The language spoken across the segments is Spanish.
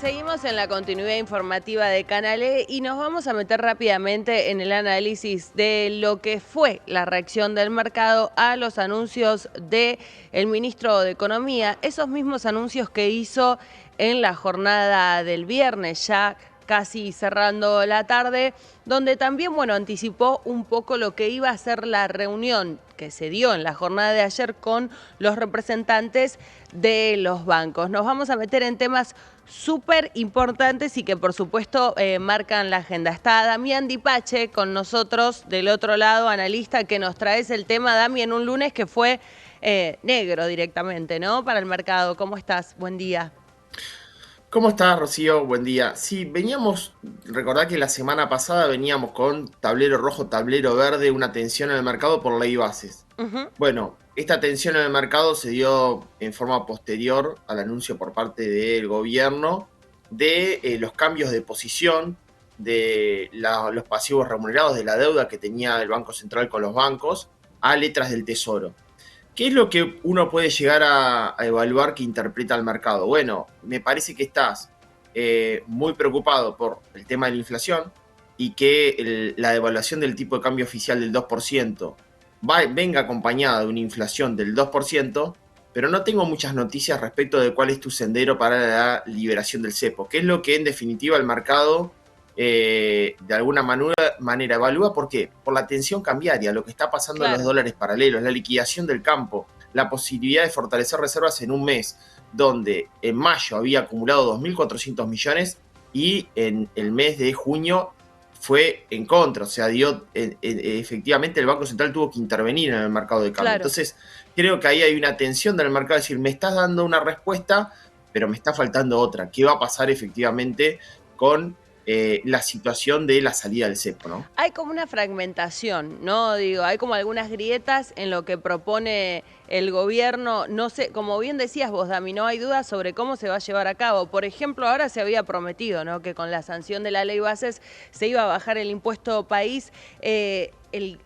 Seguimos en la continuidad informativa de Canal E y nos vamos a meter rápidamente en el análisis de lo que fue la reacción del mercado a los anuncios del ministro de Economía, esos mismos anuncios que hizo en la jornada del viernes, ya casi cerrando la tarde, donde también, anticipó un poco lo que iba a ser la reunión que se dio en la jornada de ayer con los representantes de los bancos. Nos vamos a meter en temas súper importantes y que por supuesto marcan la agenda. Está Damián Dipache con nosotros del otro lado, analista, que nos traes el tema, Dami, en un lunes que fue negro directamente, ¿no? Para el mercado. ¿Cómo estás? Buen día. ¿Cómo estás, Rocío? Buen día. Sí, recordá que la semana pasada veníamos con tablero rojo, tablero verde, una tensión en el mercado por ley bases. Bueno, esta tensión en el mercado se dio en forma posterior al anuncio por parte del gobierno de los cambios de posición de los pasivos remunerados de la deuda que tenía el Banco Central con los bancos a letras del Tesoro. ¿Qué es lo que uno puede llegar a evaluar que interpreta el mercado? Bueno, me parece que estás muy preocupado por el tema de la inflación y que la devaluación del tipo de cambio oficial del 2% venga acompañada de una inflación del 2%, pero no tengo muchas noticias respecto de cuál es tu sendero para la liberación del cepo, que es lo que en definitiva el mercado de alguna manera evalúa. ¿Por qué? Por la tensión cambiaria, lo que está pasando en los dólares paralelos, la liquidación del campo, la posibilidad de fortalecer reservas en un mes donde en mayo había acumulado 2.400 millones y en el mes de junio fue en contra, o sea, efectivamente el Banco Central tuvo que intervenir en el mercado de cambio. Entonces, creo que ahí hay una tensión del mercado, es decir, me estás dando una respuesta, pero me está faltando otra. ¿Qué va a pasar efectivamente con la situación de la salida del cepo, ¿no? Hay como una fragmentación, ¿no? Digo, hay como algunas grietas en lo que propone el gobierno. No sé, como bien decías vos, Dami, no hay dudas sobre cómo se va a llevar a cabo. Por ejemplo, ahora se había prometido, ¿no?, que con la sanción de la ley bases se iba a bajar el impuesto país.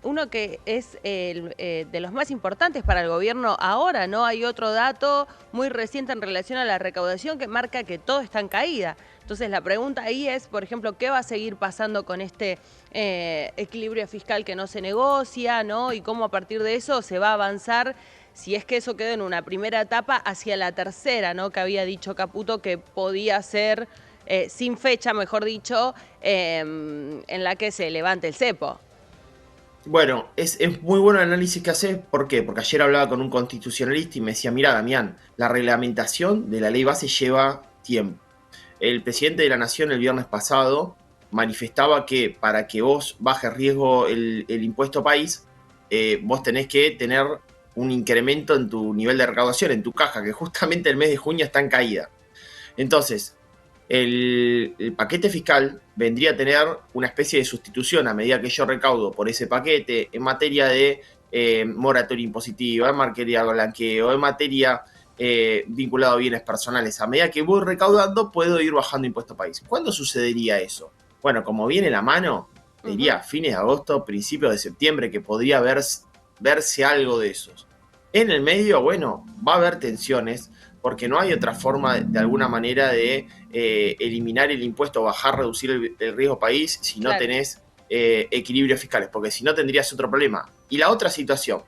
Uno que es de los más importantes para el gobierno ahora, ¿no? Hay otro dato muy reciente en relación a la recaudación que marca que todo está en caída. Entonces la pregunta ahí es, por ejemplo, ¿qué va a seguir pasando con este equilibrio fiscal que no se negocia, ¿no? Y cómo a partir de eso se va a avanzar, si es que eso quedó en una primera etapa, hacia la tercera, ¿no?, que había dicho Caputo que podía ser, sin fecha, mejor dicho, en la que se levante el cepo. Bueno, es muy bueno el análisis que haces. ¿Por qué? Porque ayer hablaba con un constitucionalista y me decía, mira, Damián, la reglamentación de la ley base lleva tiempo. El presidente de la Nación el viernes pasado manifestaba que para que vos bajes riesgo el impuesto país, vos tenés que tener un incremento en tu nivel de recaudación, en tu caja, que justamente el mes de junio está en caída. Entonces, el paquete fiscal vendría a tener una especie de sustitución a medida que yo recaudo por ese paquete en materia de moratoria impositiva, en materia de blanqueo, en materia vinculado a bienes personales. A medida que voy recaudando, puedo ir bajando impuesto país. ¿Cuándo sucedería eso? Bueno, como viene la mano, diría fines de agosto, principios de septiembre, que podría verse algo de esos. En el medio, bueno, va a haber tensiones, porque no hay otra forma de alguna manera de eliminar el impuesto, bajar, reducir el riesgo país si no tenés equilibrios fiscales, porque si no tendrías otro problema. Y la otra situación,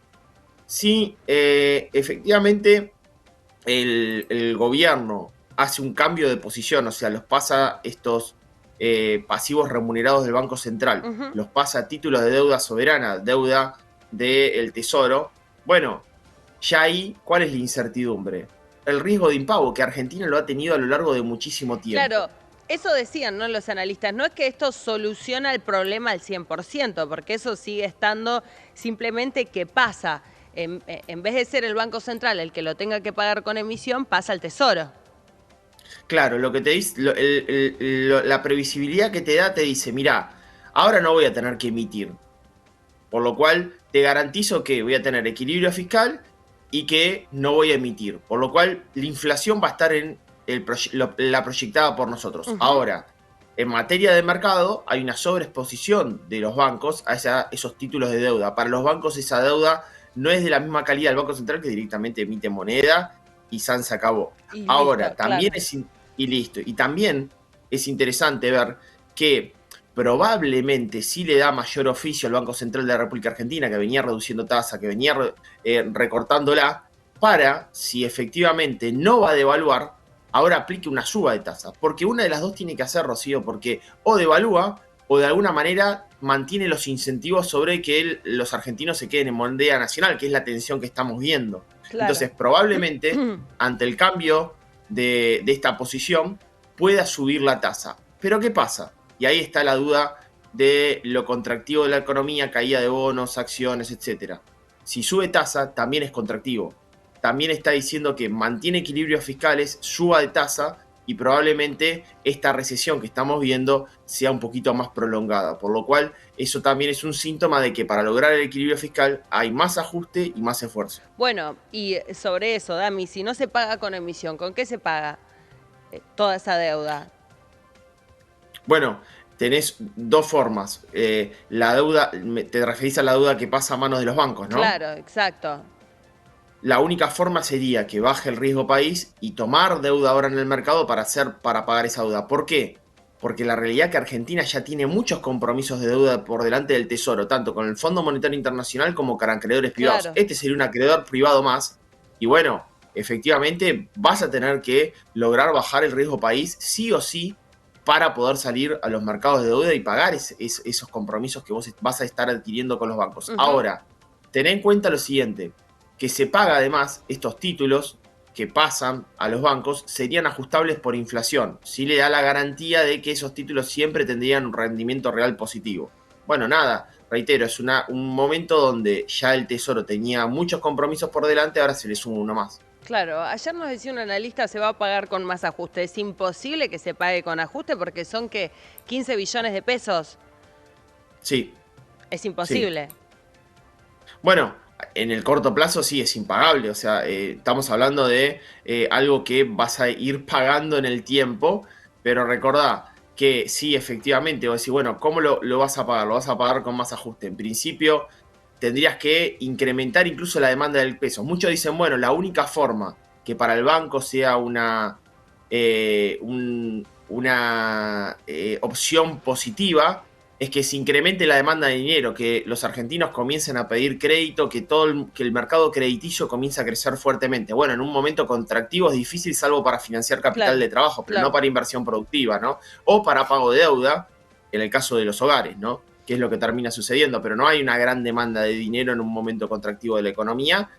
si efectivamente el gobierno hace un cambio de posición, o sea, los pasa estos pasivos remunerados del Banco Central, los pasa a títulos de deuda soberana, deuda del Tesoro, bueno, ya ahí, ¿cuál es la incertidumbre? El riesgo de impago, que Argentina lo ha tenido a lo largo de muchísimo tiempo. Claro, eso decían, ¿no?, los analistas. No es que esto soluciona el problema al 100%, porque eso sigue estando, simplemente que pasa. En vez de ser el Banco Central el que lo tenga que pagar con emisión, pasa al Tesoro. Claro, lo que te dice, la previsibilidad que te da te dice, mira, ahora no voy a tener que emitir. Por lo cual te garantizo que voy a tener equilibrio fiscal y que no voy a emitir. Por lo cual la inflación va a estar en la proyectada por nosotros. Ahora, en materia de mercado, hay una sobreexposición de los bancos a esos títulos de deuda. Para los bancos esa deuda no es de la misma calidad del Banco Central, que directamente emite moneda y San se acabó. Y Ahora, listo, también claro. y listo. Y también es interesante ver que probablemente sí le da mayor oficio al Banco Central de la República Argentina, que venía reduciendo tasa, que venía recortándola, para, si efectivamente no va a devaluar, ahora aplique una suba de tasa. Porque una de las dos tiene que hacer, Rocío, porque o devalúa o de alguna manera mantiene los incentivos sobre que los argentinos se queden en moneda nacional, que es la tensión que estamos viendo. Claro. Entonces, probablemente, ante el cambio de esta posición, pueda subir la tasa. Pero ¿qué pasa? Y ahí está la duda de lo contractivo de la economía, caída de bonos, acciones, etc. Si sube tasa, también es contractivo. También está diciendo que mantiene equilibrios fiscales, suba de tasa y probablemente esta recesión que estamos viendo sea un poquito más prolongada. Por lo cual, eso también es un síntoma de que para lograr el equilibrio fiscal hay más ajuste y más esfuerzo. Bueno, y sobre eso, Dami, si no se paga con emisión, ¿con qué se paga toda esa deuda? Bueno, tenés dos formas. La deuda, te referís a la deuda que pasa a manos de los bancos, ¿no? Claro, exacto. La única forma sería que baje el riesgo país y tomar deuda ahora en el mercado para pagar esa deuda. ¿Por qué? Porque la realidad es que Argentina ya tiene muchos compromisos de deuda por delante del Tesoro, tanto con el Fondo Monetario Internacional como con acreedores privados. Claro. Este sería un acreedor privado más. Y bueno, efectivamente vas a tener que lograr bajar el riesgo país sí o sí para poder salir a los mercados de deuda y pagar esos compromisos que vos vas a estar adquiriendo con los bancos. Ahora, ten en cuenta lo siguiente, que se paga además estos títulos que pasan a los bancos serían ajustables por inflación. Sí le da la garantía de que esos títulos siempre tendrían un rendimiento real positivo. Bueno, nada, reitero, es un momento donde ya el Tesoro tenía muchos compromisos por delante, ahora se le suma uno más. Claro, ayer nos decía un analista se va a pagar con más ajuste. Es imposible que se pague con ajuste porque son que 15 billones de pesos. Sí. Es imposible. Sí. Bueno, en el corto plazo sí es impagable, o sea, estamos hablando de algo que vas a ir pagando en el tiempo, pero recordá que sí, efectivamente, vos decís, bueno, ¿cómo lo vas a pagar? Lo vas a pagar con más ajuste. En principio, tendrías que incrementar incluso la demanda del peso. Muchos dicen, bueno, la única forma que para el banco sea una opción positiva es que se incremente la demanda de dinero, que los argentinos comiencen a pedir crédito, que el mercado crediticio comience a crecer fuertemente. Bueno, en un momento contractivo es difícil, salvo para financiar capital de trabajo, pero no para inversión productiva, ¿no? O para pago de deuda, en el caso de los hogares, ¿no? Que es lo que termina sucediendo, pero no hay una gran demanda de dinero en un momento contractivo de la economía,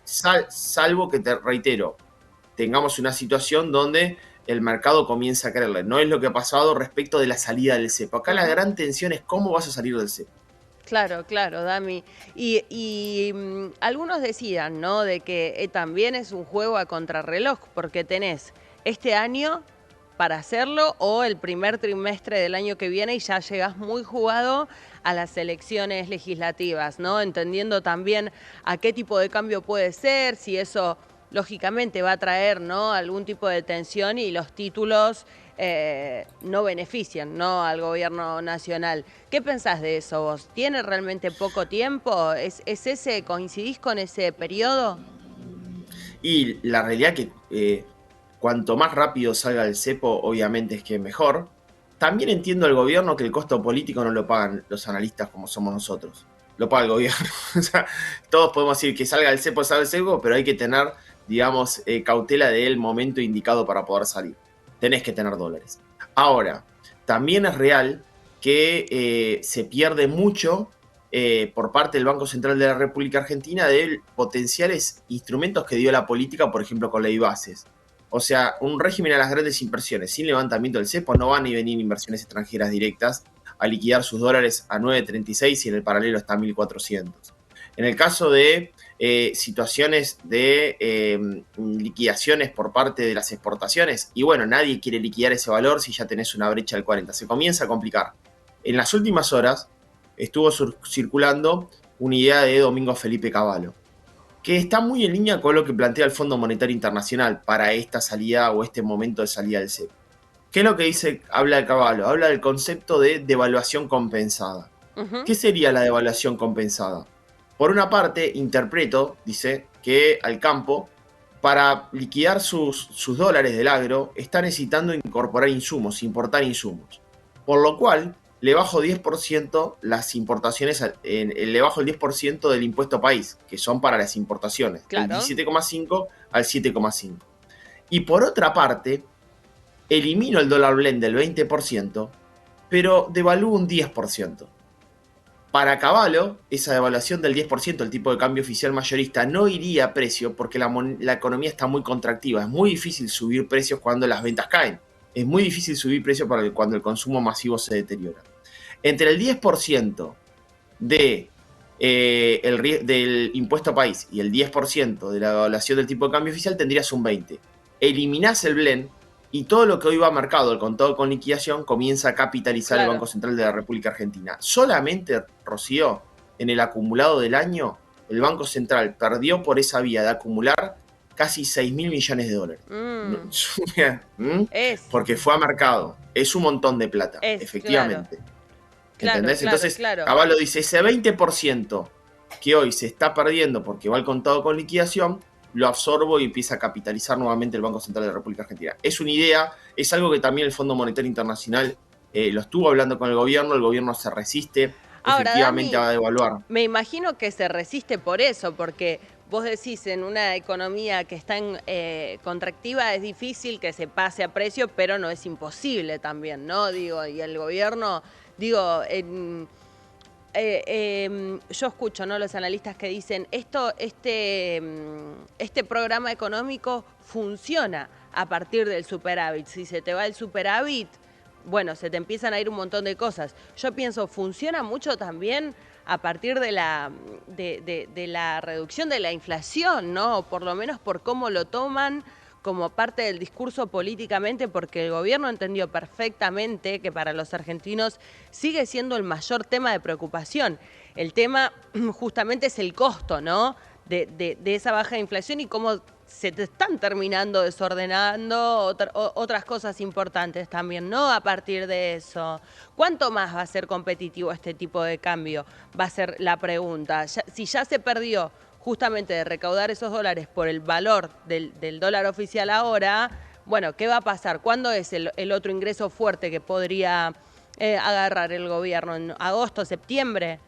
salvo que, te reitero, tengamos una situación donde el mercado comienza a creerle. No es lo que ha pasado respecto de la salida del cepo. Acá la gran tensión es cómo vas a salir del cepo. Claro, claro, Dami. Y algunos decían, ¿no? De que también es un juego a contrarreloj, porque tenés este año para hacerlo o el primer trimestre del año que viene y ya llegás muy jugado a las elecciones legislativas, ¿no? Entendiendo también a qué tipo de cambio puede ser, si eso lógicamente va a traer, ¿no?, algún tipo de tensión y los títulos no benefician, ¿no?, al gobierno nacional. ¿Qué pensás de eso vos? ¿Tiene realmente poco tiempo? ¿Es ese, coincidís con ese periodo? Y la realidad que cuanto más rápido salga el cepo, obviamente es que mejor. También entiendo al gobierno que el costo político no lo pagan los analistas como somos nosotros. Lo paga el gobierno. O sea, todos podemos decir que salga el cepo, pero hay que tener, digamos, cautela del momento indicado para poder salir. Tenés que tener dólares. Ahora, también es real que se pierde mucho por parte del Banco Central de la República Argentina de potenciales instrumentos que dio la política, por ejemplo, con ley bases. O sea, un régimen a las grandes inversiones sin levantamiento del cepo no van a venir inversiones extranjeras directas a liquidar sus dólares a 9.36 y en el paralelo está a 1.400. En el caso de situaciones de liquidaciones por parte de las exportaciones, y bueno, nadie quiere liquidar ese valor si ya tenés una brecha del 40. Se comienza a complicar. En las últimas horas estuvo circulando una idea de Domingo Felipe Cavallo, que está muy en línea con lo que plantea el Fondo Monetario Internacional para esta salida o este momento de salida del cepo. ¿Qué es lo que dice, habla de Cavallo? Habla del concepto de devaluación compensada. ¿Qué sería la devaluación compensada? Por una parte, interpreto, dice, que al campo para liquidar sus dólares del agro, está necesitando incorporar insumos, importar insumos. Por lo cual, le bajo 10% las importaciones, le bajo el 10% del impuesto país, que son para las importaciones, Claro. del 17,5 al 7,5. Y por otra parte, elimino el dólar blend del 20%, pero devalúo un 10%. Para Cavallo, esa devaluación del 10%, el tipo de cambio oficial mayorista, no iría a precio porque la economía está muy contractiva. Es muy difícil subir precios cuando las ventas caen. Es muy difícil subir precios cuando el consumo masivo se deteriora. Entre el 10% del impuesto país y el 10% de la devaluación del tipo de cambio oficial, tendrías un 20%. Eliminás el blend y todo lo que hoy va a mercado, el contado con liquidación, comienza a capitalizar el Banco Central de la República Argentina. Solamente, Rocío, en el acumulado del año, el Banco Central perdió por esa vía de acumular casi 6.000 millones de dólares. Porque fue a mercado. Es un montón de plata, efectivamente. ¿Entendés? Entonces, Cavallo dice, ese 20% que hoy se está perdiendo porque va al contado con liquidación, lo absorbo y empieza a capitalizar nuevamente el Banco Central de la República Argentina. Es una idea, es algo que también el Fondo Monetario Internacional lo estuvo hablando con el gobierno se resiste efectivamente a devaluar. Me imagino que se resiste por eso, porque vos decís, en una economía que está contractiva es difícil que se pase a precio, pero no es imposible también, ¿no? Digo, y el gobierno, digo... yo escucho, ¿no?, los analistas que dicen este programa económico funciona a partir del superávit. Si se te va el superávit, bueno, se te empiezan a ir un montón de cosas. Yo pienso, funciona mucho también a partir de la reducción de la inflación, ¿no? Por lo menos por cómo lo toman como parte del discurso políticamente, porque el gobierno entendió perfectamente que para los argentinos sigue siendo el mayor tema de preocupación. El tema justamente es el costo, ¿no?, de esa baja inflación y cómo se te están terminando desordenando otras cosas importantes también, ¿no?, a partir de eso. ¿Cuánto más va a ser competitivo este tipo de cambio? Va a ser la pregunta. Si ya se perdió justamente de recaudar esos dólares por el valor del dólar oficial ahora, bueno, ¿qué va a pasar? ¿Cuándo es el otro ingreso fuerte que podría agarrar el gobierno? ¿En agosto, septiembre?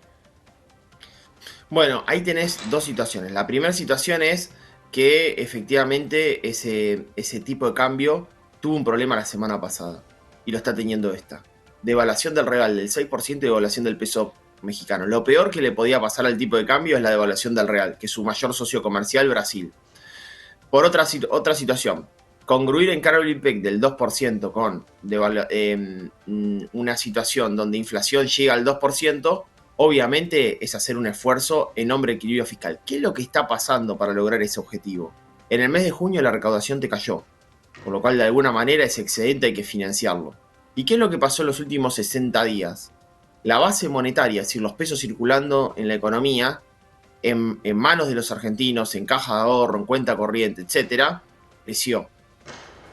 Bueno, ahí tenés dos situaciones. La primera situación es que efectivamente ese tipo de cambio tuvo un problema la semana pasada y lo está teniendo esta. Devaluación del real del 6% y devaluación del peso mexicano. Lo peor que le podía pasar al tipo de cambio es la devaluación del real, que es su mayor socio comercial, Brasil. Por otra situación, congruir en Carol IPEC del 2% con una situación donde inflación llega al 2%, obviamente es hacer un esfuerzo en nombre de equilibrio fiscal. ¿Qué es lo que está pasando para lograr ese objetivo? En el mes de junio la recaudación te cayó, por lo cual de alguna manera ese excedente hay que financiarlo. ¿Y qué es lo que pasó en los últimos 60 días? La base monetaria, es decir, los pesos circulando en la economía, en manos de los argentinos, en caja de ahorro, en cuenta corriente, etcétera, creció.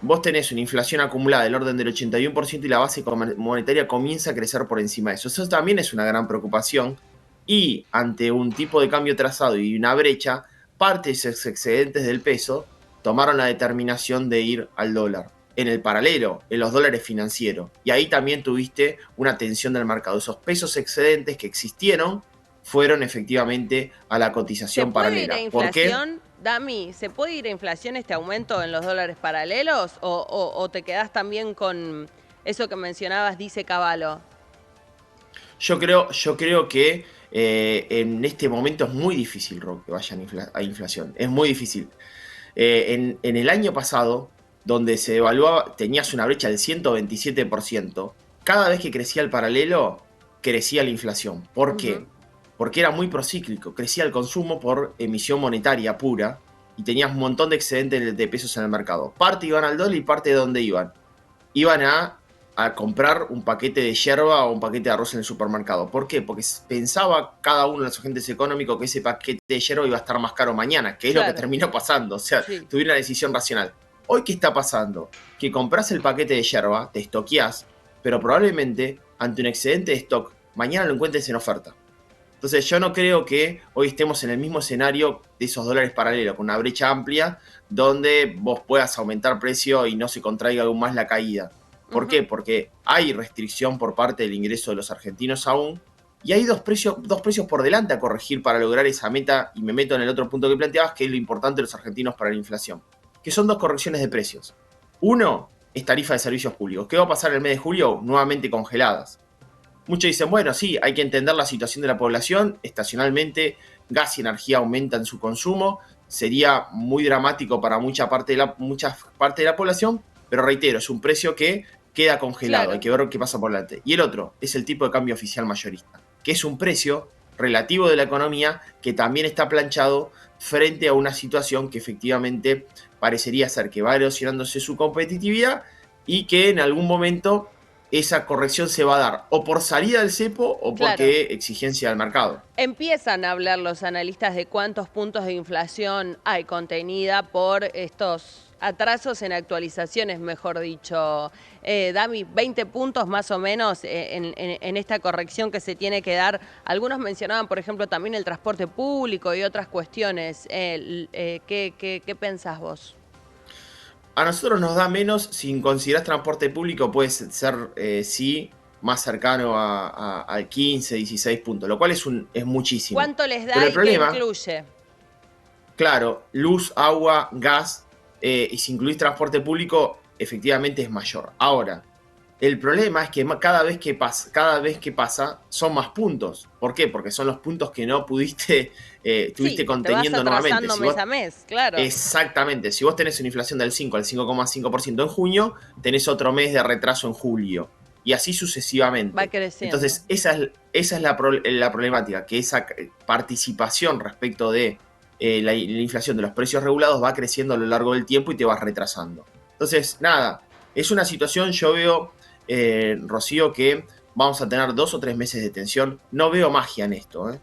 Vos tenés una inflación acumulada del orden del 81% y la base monetaria comienza a crecer por encima de eso. Eso también es una gran preocupación y ante un tipo de cambio trazado y una brecha, parte de esos excedentes del peso tomaron la determinación de ir al dólar. En el paralelo, en los dólares financieros. Y ahí también tuviste una tensión del mercado. Esos pesos excedentes que existieron fueron efectivamente a la cotización paralela. ¿Se puede ir a inflación, Dami? ¿Se puede ir a inflación este aumento en los dólares paralelos? ¿O te quedás también con eso que mencionabas, dice Cavallo? Yo creo que en este momento es muy difícil, Rob, que vayan a inflación. Es muy difícil. En el año pasado, donde se evaluaba, tenías una brecha del 127%, cada vez que crecía el paralelo, crecía la inflación. ¿Por qué? Porque era muy procíclico, crecía el consumo por emisión monetaria pura y tenías un montón de excedentes de pesos en el mercado. Parte iban al dólar y parte de dónde iban. Iban a comprar un paquete de yerba o un paquete de arroz en el supermercado. ¿Por qué? Porque pensaba cada uno de los agentes económicos que ese paquete de yerba iba a estar más caro mañana, que es lo que terminó pasando. O sea, tuvieron una decisión racional. Hoy, ¿qué está pasando? Que compras el paquete de yerba, te estoqueás, pero probablemente ante un excedente de stock, mañana lo encuentres en oferta. Entonces yo no creo que hoy estemos en el mismo escenario de esos dólares paralelos, con una brecha amplia, donde vos puedas aumentar precio y no se contraiga aún más la caída. ¿Por qué? Porque hay restricción por parte del ingreso de los argentinos aún, y hay dos precios por delante a corregir para lograr esa meta, y me meto en el otro punto que planteabas, que es lo importante de los argentinos para la inflación, que son dos correcciones de precios. Uno es tarifa de servicios públicos. ¿Qué va a pasar el mes de julio? Nuevamente congeladas. Muchos dicen, bueno, sí, hay que entender la situación de la población. Estacionalmente, gas y energía aumentan su consumo. Sería muy dramático para mucha parte de la población, pero reitero, es un precio que queda congelado. Claro. Hay que ver qué pasa por delante. Y el otro es el tipo de cambio oficial mayorista, que es un precio relativo de la economía que también está planchado frente a una situación que efectivamente parecería ser que va erosionándose su competitividad y que en algún momento esa corrección se va a dar o por salida del cepo o Claro. porque exigencia del mercado. Empiezan a hablar los analistas de cuántos puntos de inflación hay contenida por estos atrasos en actualizaciones, mejor dicho. Dami, 20 puntos más o menos en esta corrección que se tiene que dar. Algunos mencionaban, por ejemplo, también el transporte público y otras cuestiones. ¿Qué pensás vos? A nosotros nos da menos, si considerás transporte público puede ser, sí, más cercano al 15, 16 puntos, lo cual es muchísimo. ¿Cuánto les Pero da el y qué problema, incluye? claro, luz, agua, gas, y si incluís transporte público, efectivamente es mayor. Ahora, el problema es que cada vez que pasa son más puntos. ¿Por qué? Porque son los puntos que no pudiste, Sí, estuviste que te vas conteniendo nuevamente. atrasando mes a mes, claro. Exactamente, si vos tenés una inflación del 5 al 5,5% en junio, tenés otro mes de retraso en julio. Y así Va sucesivamente. creciendo. Entonces, esa es la problemática, que esa participación respecto de la inflación de los precios regulados va creciendo a lo largo del tiempo y te vas retrasando. Entonces, nada, es una situación, yo veo, Rocío, que vamos a tener 2 o 3 meses de tensión. No veo magia en esto, ¿eh?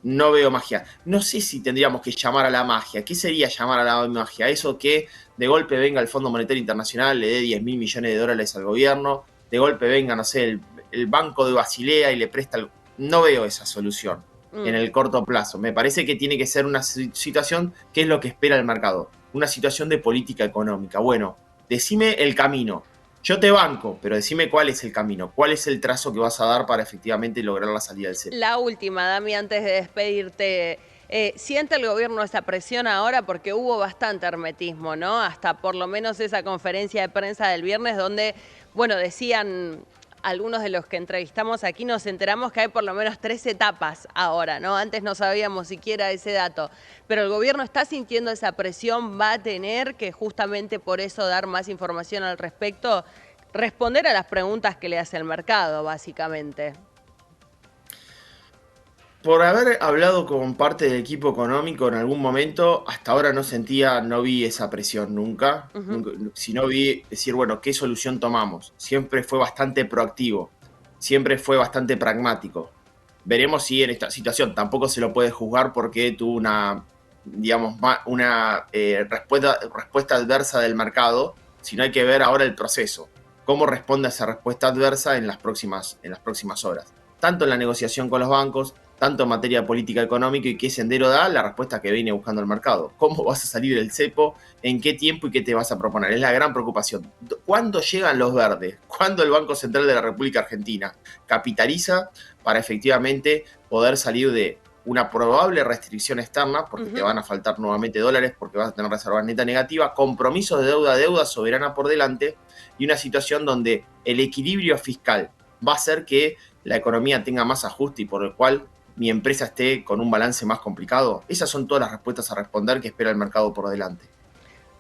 No veo magia. No sé si tendríamos que llamar a la magia. ¿Qué sería llamar a la magia? Eso que de golpe venga el Fondo Monetario Internacional, le dé 10 mil millones de dólares al gobierno, de golpe venga, no sé, el Banco de Basilea y le presta... No veo esa solución en el corto plazo. Me parece que tiene que ser una situación que es lo que espera el mercado. Una situación de política económica. Bueno, decime el camino. Yo te banco, pero decime cuál es el camino, cuál es el trazo que vas a dar para efectivamente lograr la salida del cepo. La última, Dami, antes de despedirte. ¿Siente el gobierno esa presión ahora? Porque hubo bastante hermetismo, ¿no? Hasta por lo menos esa conferencia de prensa del viernes donde, bueno, decían algunos de los que entrevistamos aquí, nos enteramos que hay por lo menos 3 etapas ahora, ¿no? Antes no sabíamos siquiera ese dato. Pero el gobierno está sintiendo esa presión, va a tener que justamente por eso dar más información al respecto, responder a las preguntas que le hace el mercado, básicamente. Por haber hablado con parte del equipo económico en algún momento, hasta ahora no vi esa presión nunca. Si no vi decir, bueno, ¿qué solución tomamos? Siempre fue bastante proactivo, siempre fue bastante pragmático. Veremos si en esta situación tampoco se lo puede juzgar porque tuvo una, digamos, una respuesta adversa del mercado, sino hay que ver ahora el proceso, cómo responde a esa respuesta adversa en las próximas horas. Tanto en la negociación con los bancos, tanto en materia política económica y qué sendero da la respuesta que viene buscando el mercado. ¿Cómo vas a salir del cepo? ¿En qué tiempo y qué te vas a proponer? Es la gran preocupación. ¿Cuándo llegan los verdes? ¿Cuándo el Banco Central de la República Argentina capitaliza para efectivamente poder salir de una probable restricción externa, porque te van a faltar nuevamente dólares, porque vas a tener reserva neta negativa, compromisos de deuda soberana por delante y una situación donde el equilibrio fiscal va a hacer que la economía tenga más ajuste y por el cual mi empresa esté con un balance más complicado? Esas son todas las respuestas a responder que espera el mercado por delante.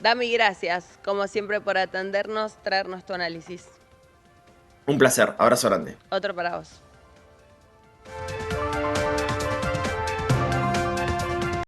Dami, gracias, como siempre, por atendernos, traernos tu análisis. Un placer, abrazo grande. Otro para vos.